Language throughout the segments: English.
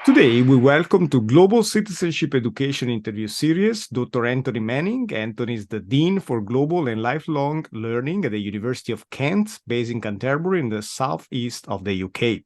Today, we welcome to Global Citizenship Education Interview Series Dr. Anthony Manning. Anthony is the Dean for Global and Lifelong Learning at the University of Kent, based in Canterbury in the southeast of the UK.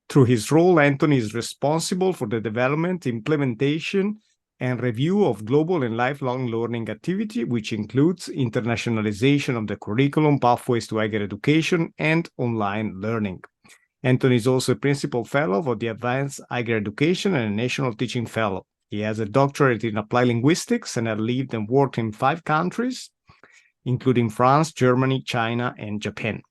Through his role, Anthony is responsible for the development, implementation, and review of global and lifelong learning activity, which includes internationalization of the curriculum, pathways to higher education, and online learning. Anthony is also a Principal Fellow of the Advanced Higher Education and a National Teaching Fellow. He has a doctorate in Applied Linguistics and has lived and worked in 5 countries, including France, Germany, China, and Japan.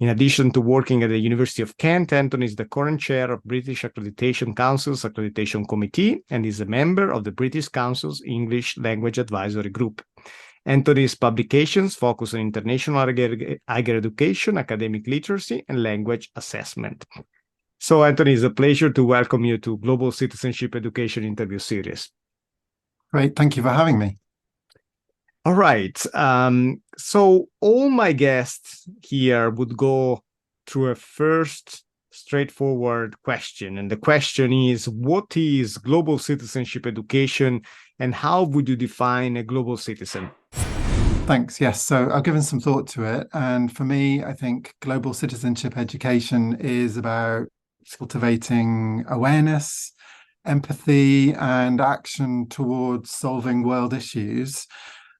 In addition to working at the University of Kent, Anthony is the current chair of British Accreditation Council's Accreditation Committee and is a member of the British Council's English Language Advisory Group. Anthony's publications focus on international higher education, academic literacy, and language assessment. So, Anthony, it's a pleasure to welcome you to Global Citizenship Education Interview Series. Great, thank you for having me. All right. So all my guests here would go through a first straightforward question. And the question is, what is global citizenship education and how would you define a global citizen? Thanks. Yes. So I've given some thought to it. And for me, I think global citizenship education is about cultivating awareness, empathy, and action towards solving world issues.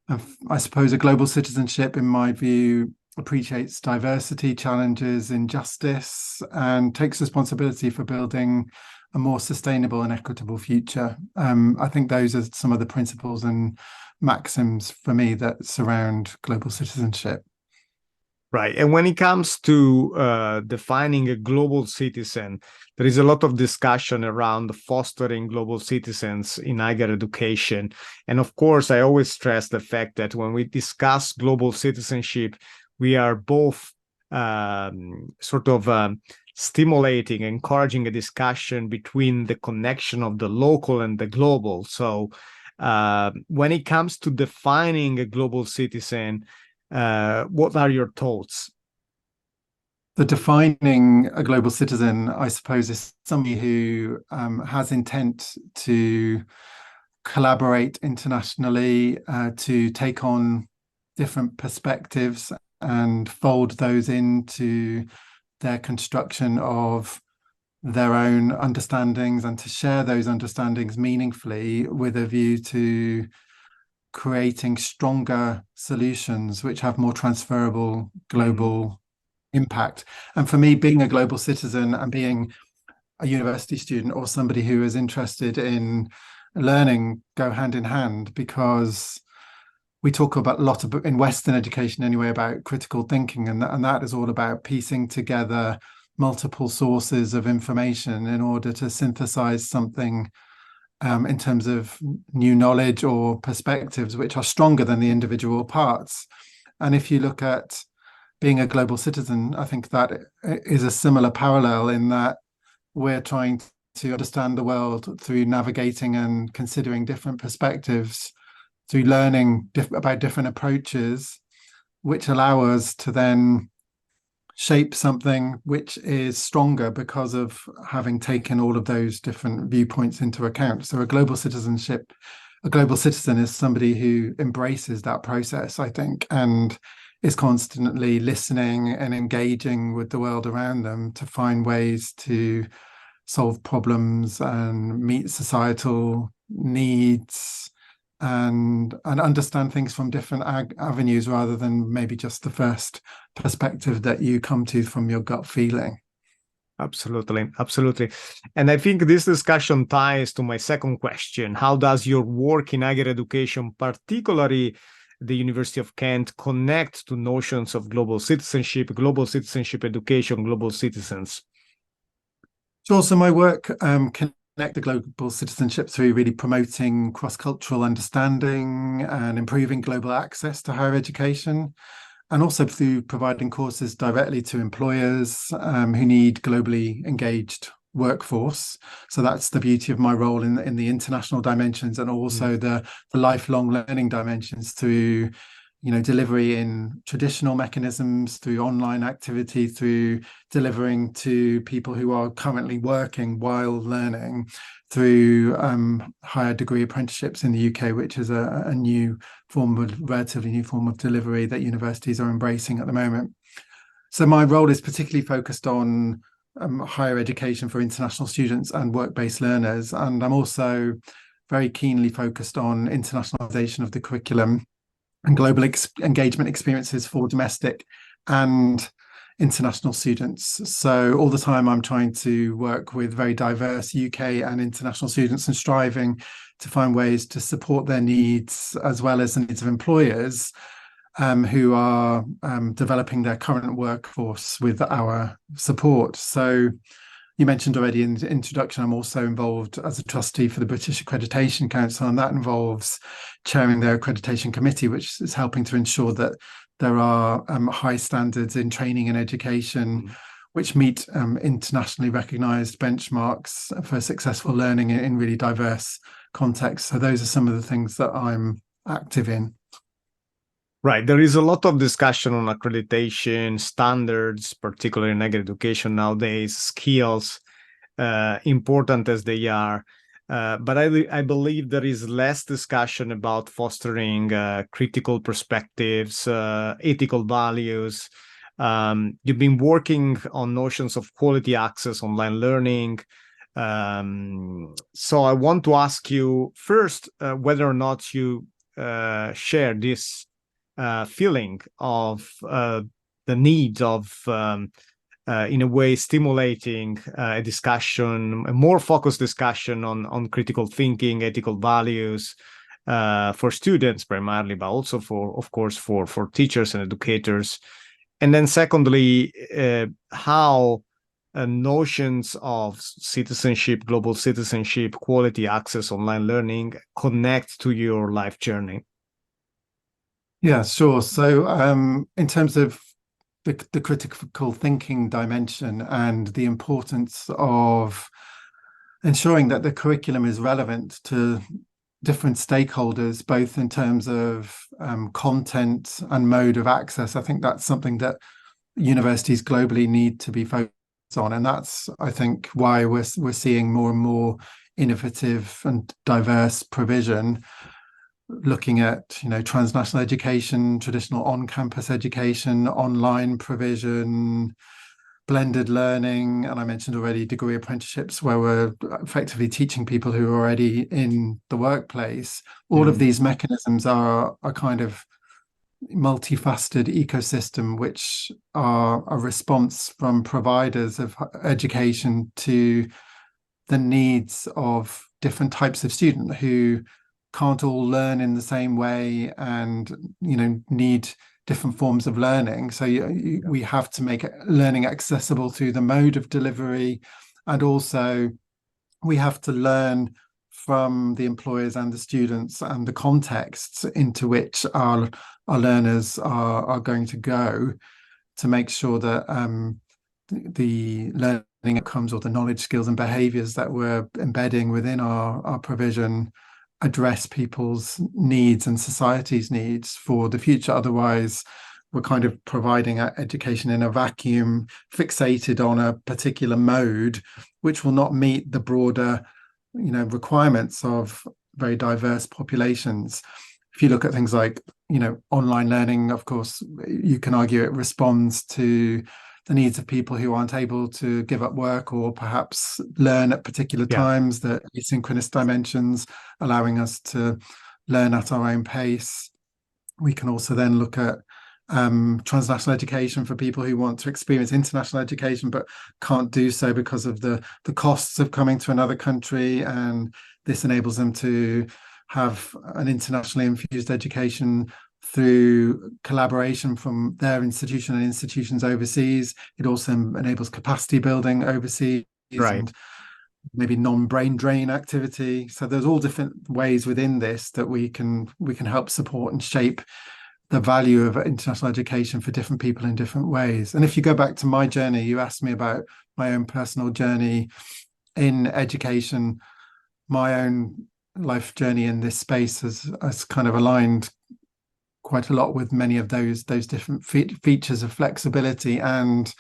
And I suppose a global citizenship, in my view, appreciates diversity, challenges injustice, and takes responsibility for building a more sustainable and equitable future. I think those are some of the principles and maxims for me that surround global citizenship. Right. And when it comes to defining a global citizen, there is a lot of discussion around fostering global citizens in higher education. And of course, I always stress the fact that when we discuss global citizenship, we are both stimulating, encouraging a discussion between the connection of the local and the global. So when it comes to defining a global citizen, what are your thoughts? The defining a global citizen, I suppose, is somebody who has intent to collaborate internationally, to take on different perspectives and fold those into their construction of their own understandings and to share those understandings meaningfully with a view to creating stronger solutions which have more transferable global impact. And for me, being a global citizen and being a university student or somebody who is interested in learning go hand in hand, because we talk about a lot of, in Western education anyway, about critical thinking, and that is all about piecing together multiple sources of information in order to synthesize something in terms of new knowledge or perspectives which are stronger than the individual parts. And if you look at being a global citizen, I think that is a similar parallel in that we're trying to understand the world through navigating and considering different perspectives, through learning about different approaches, which allow us to then shape something which is stronger because of having taken all of those different viewpoints into account. So a global citizen is somebody who embraces that process, I think, and is constantly listening and engaging with the world around them to find ways to solve problems and meet societal needs and understand things from different avenues rather than maybe just the first perspective that you come to from your gut feeling. Absolutely. And I think this discussion ties to my second question. How does your work in higher education, particularly the University of Kent, connect to notions of global citizenship education, global citizens? Sure. So my work connect the global citizenship through really promoting cross-cultural understanding and improving global access to higher education, and also through providing courses directly to employers who need globally engaged workforce. So that's the beauty of my role in the international dimensions and also the lifelong learning dimensions through delivery in traditional mechanisms, through online activity, through delivering to people who are currently working while learning, through higher degree apprenticeships in the UK, which is a relatively new form of delivery that universities are embracing at the moment. So my role is particularly focused on higher education for international students and work-based learners. And I'm also very keenly focused on internationalisation of the curriculum and global engagement experiences for domestic and international students. So all the time I'm trying to work with very diverse UK and international students and striving to find ways to support their needs as well as the needs of employers who are developing their current workforce with our support. So you mentioned already in the introduction, I'm also involved as a trustee for the British Accreditation Council, and that involves chairing their accreditation committee, which is helping to ensure that there are high standards in training and education, which meet internationally recognised benchmarks for successful learning in really diverse contexts. So those are some of the things that I'm active in. Right. There is a lot of discussion on accreditation standards, particularly in higher education nowadays, skills, important as they are. But I believe there is less discussion about fostering critical perspectives, ethical values. You've been working on notions of quality access, online learning. So I want to ask you first whether or not you share this feeling of the need of, in a way, stimulating a discussion, a more focused discussion on critical thinking, ethical values for students primarily, but also of course, for teachers and educators. And then secondly, how notions of citizenship, global citizenship, quality access, online learning connect to your life journey. Yeah, sure. So in terms of the critical thinking dimension and the importance of ensuring that the curriculum is relevant to different stakeholders, both in terms of content and mode of access, I think that's something that universities globally need to be focused on. And that's, I think, why we're seeing more and more innovative and diverse provision, looking at transnational education, traditional on-campus education, online provision, blended learning, and I mentioned already degree apprenticeships where we're effectively teaching people who are already in the workplace. All of these mechanisms are a kind of multifaceted ecosystem which are a response from providers of education to the needs of different types of student who can't all learn in the same way and need different forms of learning. So we have to make learning accessible through the mode of delivery, and also we have to learn from the employers and the students and the contexts into which our learners are going to go, to make sure that the learning outcomes or the knowledge, skills and behaviours that we're embedding within our provision address people's needs and society's needs for the future. Otherwise, we're kind of providing education in a vacuum, fixated on a particular mode, which will not meet the broader, requirements of very diverse populations. If you look at things like, online learning, of course, you can argue it responds to the needs of people who aren't able to give up work or perhaps learn at particular times, the asynchronous dimensions, allowing us to learn at our own pace. We can also then look at transnational education for people who want to experience international education but can't do so because of the costs of coming to another country, and this enables them to have an internationally infused education through collaboration from their institution and institutions overseas. It also enables capacity building overseas, and maybe non-brain drain activity. So there's all different ways within this that we can help support and shape the value of international education for different people in different ways. And if you go back to my journey, you asked me about my own personal journey in education. My own life journey in this space has kind of aligned quite a lot with many of those different features of flexibility and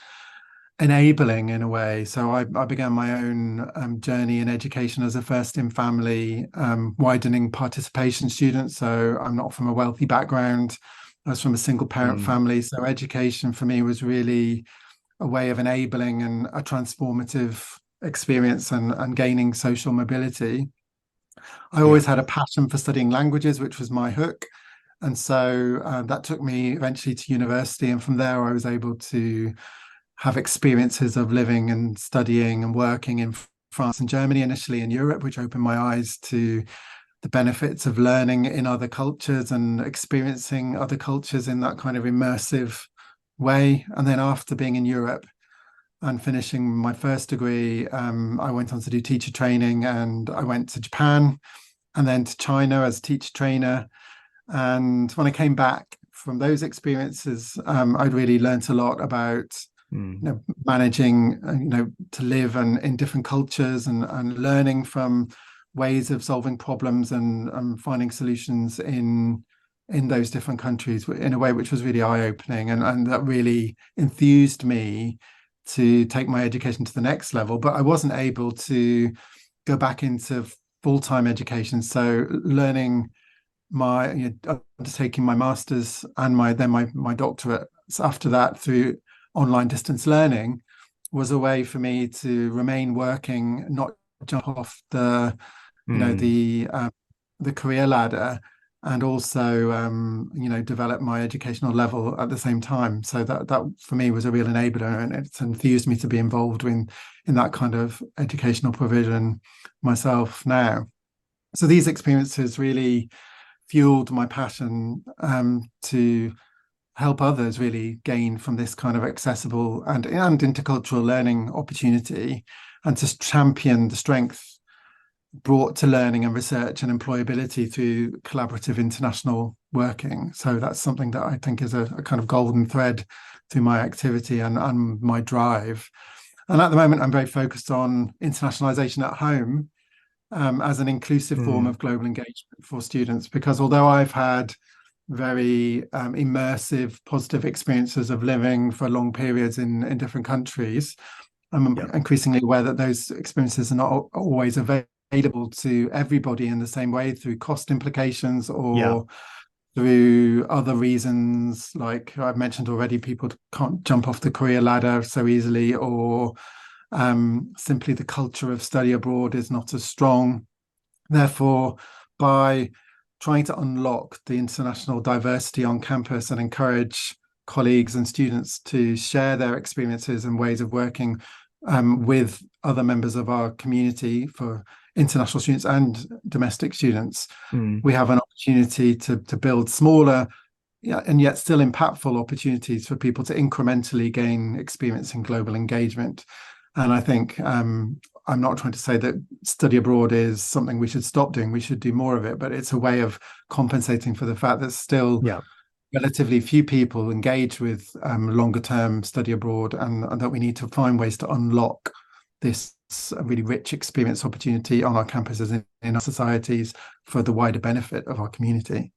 enabling in a way. So I began my own journey in education as a first in family widening participation student. So I'm not from a wealthy background. I was from a single parent family. So education for me was really a way of enabling and a transformative experience and gaining social mobility. I always had a passion for studying languages, which was my hook. And so that took me eventually to university. And from there, I was able to have experiences of living and studying and working in France and Germany, initially in Europe, which opened my eyes to the benefits of learning in other cultures and experiencing other cultures in that kind of immersive way. And then after being in Europe and finishing my first degree, I went on to do teacher training, and I went to Japan and then to China as a teacher trainer. And when I came back from those experiences, I'd really learned a lot about managing, to live in different cultures and learning from ways of solving problems and finding solutions in those different countries in a way which was really eye-opening, and that really enthused me to take my education to the next level. But I wasn't able to go back into full-time education. So learning undertaking my master's and my doctorate after that through online distance learning was a way for me to remain working, not jump off the career ladder, and also develop my educational level at the same time. So that for me was a real enabler, and it's enthused me to be involved in that kind of educational provision myself now. So these experiences really fueled my passion to help others really gain from this kind of accessible and intercultural learning opportunity, and to champion the strength brought to learning and research and employability through collaborative international working. So that's something that I think is a kind of golden thread through my activity and my drive. And at the moment, I'm very focused on internationalization at home as an inclusive form of global engagement for students, because although I've had very immersive, positive experiences of living for long periods in different countries, I'm increasingly aware that those experiences are not always available to everybody in the same way, through cost implications or through other reasons. Like I've mentioned already, people can't jump off the career ladder so easily, or simply the culture of study abroad is not as strong. Therefore, by trying to unlock the international diversity on campus and encourage colleagues and students to share their experiences and ways of working with other members of our community, for international students and domestic students, we have an opportunity to build smaller and yet still impactful opportunities for people to incrementally gain experience in global engagement. And I think I'm not trying to say that study abroad is something we should stop doing. We should do more of it, but it's a way of compensating for the fact that still relatively few people engage with longer term study abroad, and that we need to find ways to unlock this really rich experience opportunity on our campuses in our societies for the wider benefit of our community.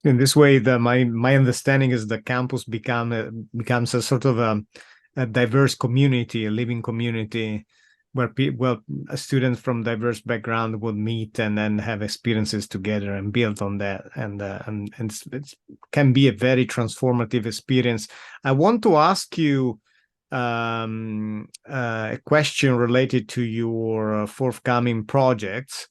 In this way, my understanding is the campus becomes a sort of a diverse community, a living community, where students from diverse background would meet and then have experiences together and build on that, and it can be a very transformative experience. I want to ask you a question related to your forthcoming projects.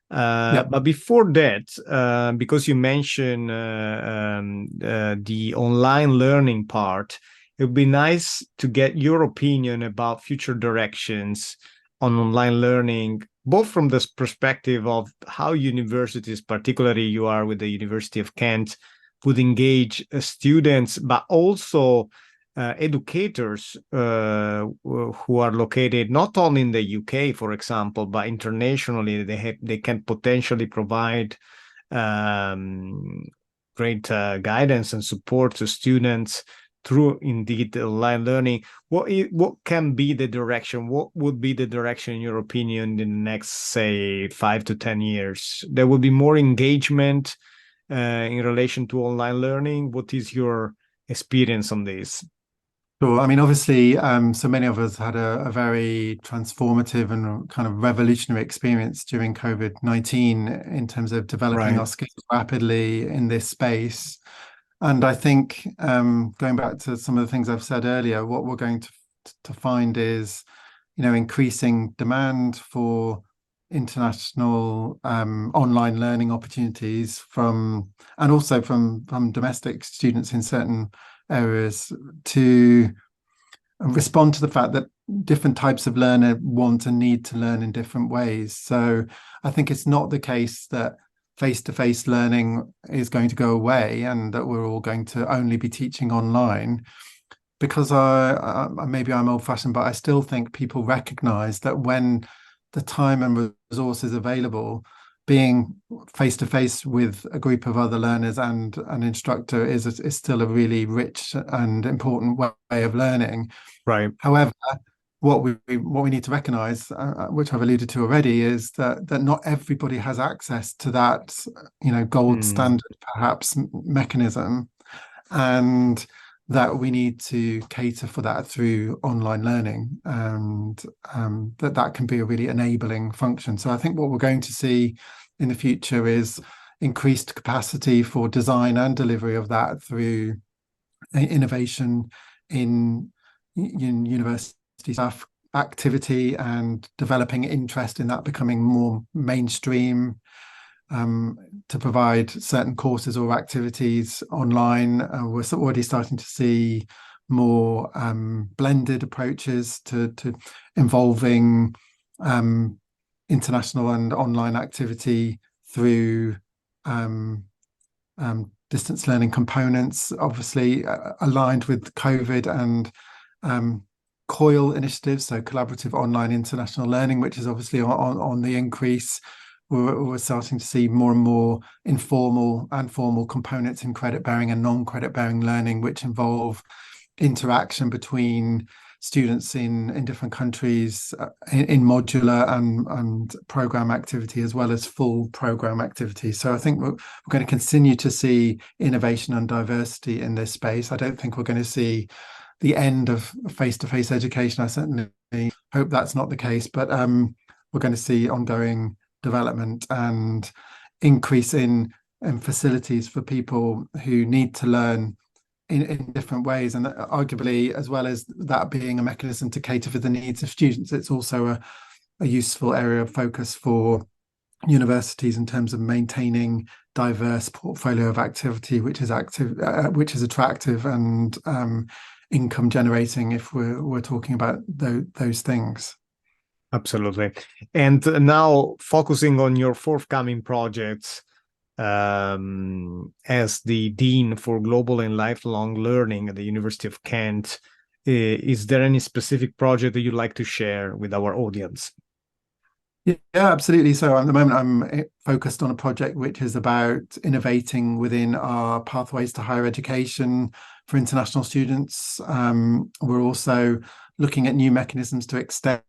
But before that, because you mentioned the online learning part, it would be nice to get your opinion about future directions on online learning, both from this perspective of how universities, particularly you are with the University of Kent, would engage students, but also educators who are located not only in the UK, for example, but internationally. They can potentially provide great guidance and support to students through indeed online learning. What can be the direction? What would be the direction, in your opinion, in the next, say, 5 to 10 years? There will be more engagement in relation to online learning? What is your experience on this? Sure. I mean, obviously, so many of us had a very transformative and kind of revolutionary experience during COVID-19 in terms of developing our skills rapidly in this space. And I think going back to some of the things I've said earlier, what we're going to find is, increasing demand for international online learning opportunities and also from domestic students in certain areas to respond to the fact that different types of learner want and need to learn in different ways. So I think it's not the case that face-to-face learning is going to go away and that we're all going to only be teaching online, because maybe I'm old-fashioned, but I still think people recognize that when the time and resources available, being face-to-face with a group of other learners and an instructor is still a really rich and important way of learning. Right. However, what we need to recognize, which I've alluded to already, is that not everybody has access to that, gold standard perhaps mechanism, and that we need to cater for that through online learning, and that can be a really enabling function. So I think what we're going to see in the future is increased capacity for design and delivery of that through innovation in university staff activity and developing interest in that becoming more mainstream, to provide certain courses or activities online. We're already starting to see more blended approaches to involving international and online activity through distance learning components, obviously aligned with COVID and COIL initiatives, so collaborative online international learning, which is obviously on the increase. We're starting to see more and more informal and formal components in credit-bearing and non-credit-bearing learning, which involve interaction between students in different countries in modular and program activity, as well as full program activity. So I think we're going to continue to see innovation and diversity in this space. I don't think we're going to see the end of face-to-face education. I certainly hope that's not the case, but we're going to see ongoing development and increase in facilities for people who need to learn in different ways. And arguably, as well as that being a mechanism to cater for the needs of students, it's also a useful area of focus for universities in terms of maintaining diverse portfolio of activity, which is attractive and income generating, if we're talking about those things. Absolutely. And now focusing on your forthcoming projects, as the Dean for Global and Lifelong Learning at the University of Kent, is there any specific project that you'd like to share with our audience? Yeah, absolutely. So at the moment, I'm focused on a project which is about innovating within our pathways to higher education for international students. We're also looking at new mechanisms to extend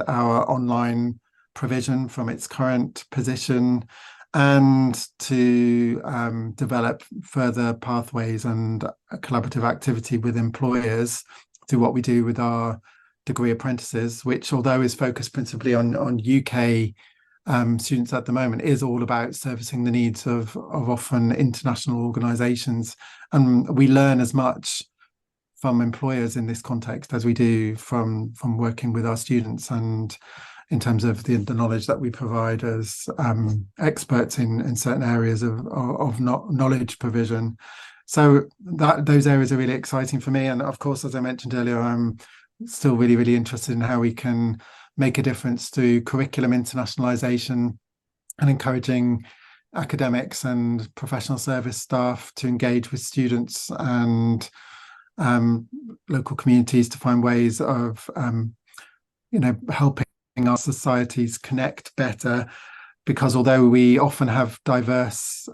our online provision from its current position, and to develop further pathways and collaborative activity with employers through what we do with our degree apprentices, which, although is focused principally on UK students at the moment, is all about servicing the needs of often international organisations. And we learn as much from employers in this context as we do from working with our students, and in terms of the knowledge that we provide as experts in certain areas of knowledge provision. So those areas are really exciting for me. And of course, as I mentioned earlier, I'm still really, really interested in how we can make a difference through curriculum internationalization and encouraging academics and professional service staff to engage with students and local communities to find ways of helping our societies connect better, because although we often have diverse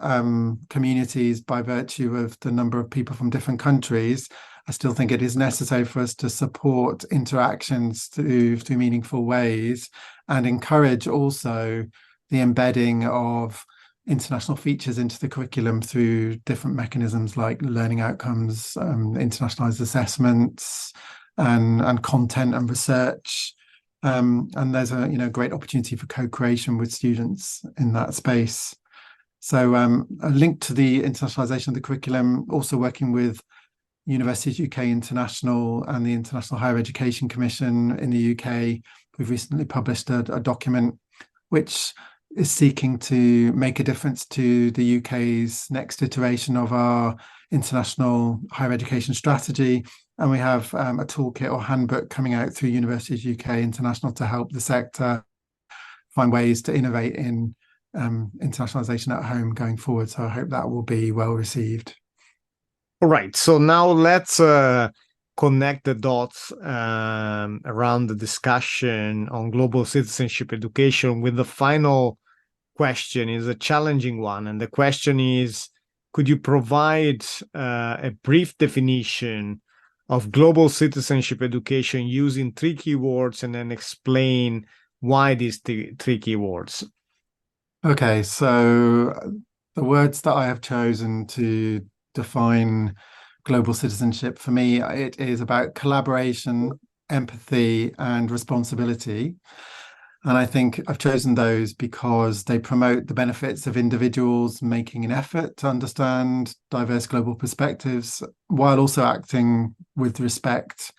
communities by virtue of the number of people from different countries, I still think it is necessary for us to support interactions through meaningful ways, and encourage also the embedding of international features into the curriculum through different mechanisms like learning outcomes, internationalized assessments, and content and research. And there's a great opportunity for co-creation with students in that space. So a link to the internationalization of the curriculum, also working with Universities UK International and the International Higher Education Commission in the UK. We've recently published a document which is seeking to make a difference to the UK's next iteration of our international higher education strategy. And we have a toolkit or handbook coming out through Universities UK International to help the sector find ways to innovate in internationalization at home going forward. So I hope that will be well received. All right. So now let's connect the dots around the discussion on global citizenship education with the final question. Is a challenging one. And the question is, could you provide a brief definition of global citizenship education using 3 keywords and then explain why these 3 keywords? Okay, so the words that I have chosen to define global citizenship, for me, it is about collaboration, empathy, and responsibility. And I think I've chosen those because they promote the benefits of individuals making an effort to understand diverse global perspectives while also acting with respect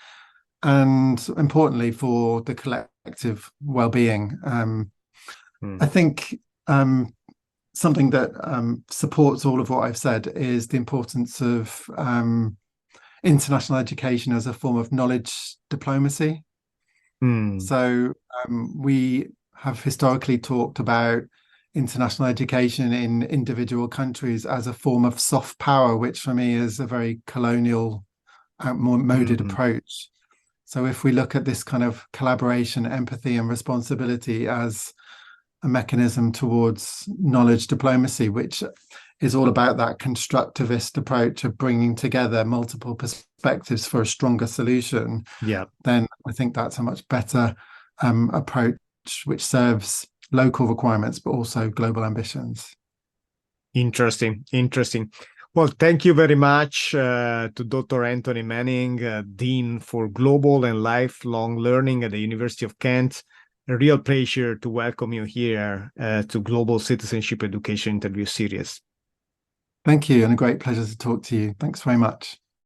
and, importantly, for the collective well-being. I think something that supports all of what I've said is the importance of international education as a form of knowledge diplomacy. So we have historically talked about international education in individual countries as a form of soft power, which for me is a very colonial, outmoded approach. So if we look at this kind of collaboration, empathy, and responsibility as a mechanism towards knowledge diplomacy, which is all about that constructivist approach of bringing together multiple perspectives for a stronger solution, then I think that's a much better approach, which serves local requirements, but also global ambitions. Interesting. Well, thank you very much to Dr. Anthony Manning, Dean for Global and Lifelong Learning at the University of Kent. A real pleasure to welcome you here to Global Citizenship Education Interview Series. Thank you, and a great pleasure to talk to you. Thanks very much.